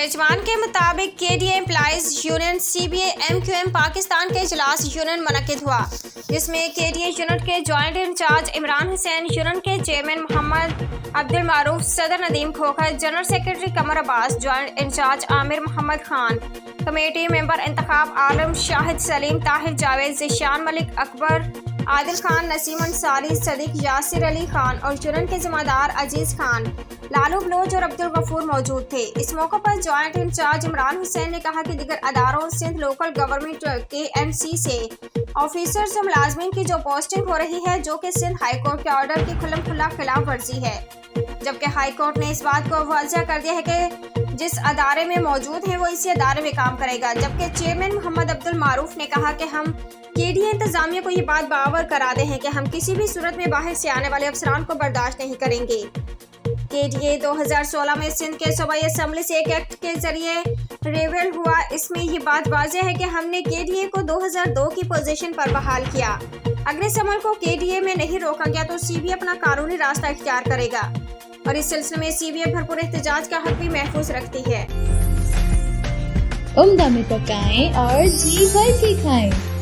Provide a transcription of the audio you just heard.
मेजबान के मुताबिक KDA employees union CBA MQM Pakistan के इजलास यूनियन मुनक्किद हुआ, जिसमें KDA यूनिट के joint incharge Imran Hussain, union के चेयरमैन मोहम्मद अब्दुल मारूफ, सदर Nadeem Khokhar, general secretary Qamar Abbas, joint incharge Aamir Mohammad Khan, committee member Intikhab Alam, Shahid Saleem, Tahir Javed, Zeeshan Malik, Akbar, Adil Khan, Naseem Ansari, Sadiq, Yasir Ali Khan और यूनियन के जिम्मेदार अजीज खान, लालू बलोच और अब्दुल गफूर मौजूद थे। इस मौके पर जॉइंट इंचार्ज इमरान हुसैन ने कहा कि दीगर अदारों सिंध लोकल गवर्नमेंट KMC से ऑफिसर्स और मुलाजमीन की जो पोस्टिंग हो रही है, जो कि सिंध हाई कोर्ट के ऑर्डर की खुल्लम खुल्ला खिलाफ वर्जी है, जबकि हाई कोर्ट ने इस बात को वाज़ेह कर दिया है कि जिस अदारे में मौजूद हैं वो इसी अदारे में काम करेगा। जबकि चेयरमैन मोहम्मद अब्दुल मारूफ ने कहा कि हम KDA इंतजामिया को ये बात बावर कराते हैं कि हम किसी भी सूरत में बाहर से आने वाले अफसरान को बर्दाश्त नहीं करेंगे। KDA 2016 में सिंध के सूबाई असम्बली से एक एक्ट के जरिए रिवेल हुआ। इसमें ये बात वाज़ेह है कि हमने KDA को 2002 की पोजीशन पर बहाल किया। अगर इस अमल को KDA में नहीं रोका गया तो CBA अपना कानूनी रास्ता इख्तियार करेगा और इस सिलसिले में CBA भरपूर एहतजाज का हक भी महफूज रखती है। उम्दा में पकाएं और जी भर के खाएं।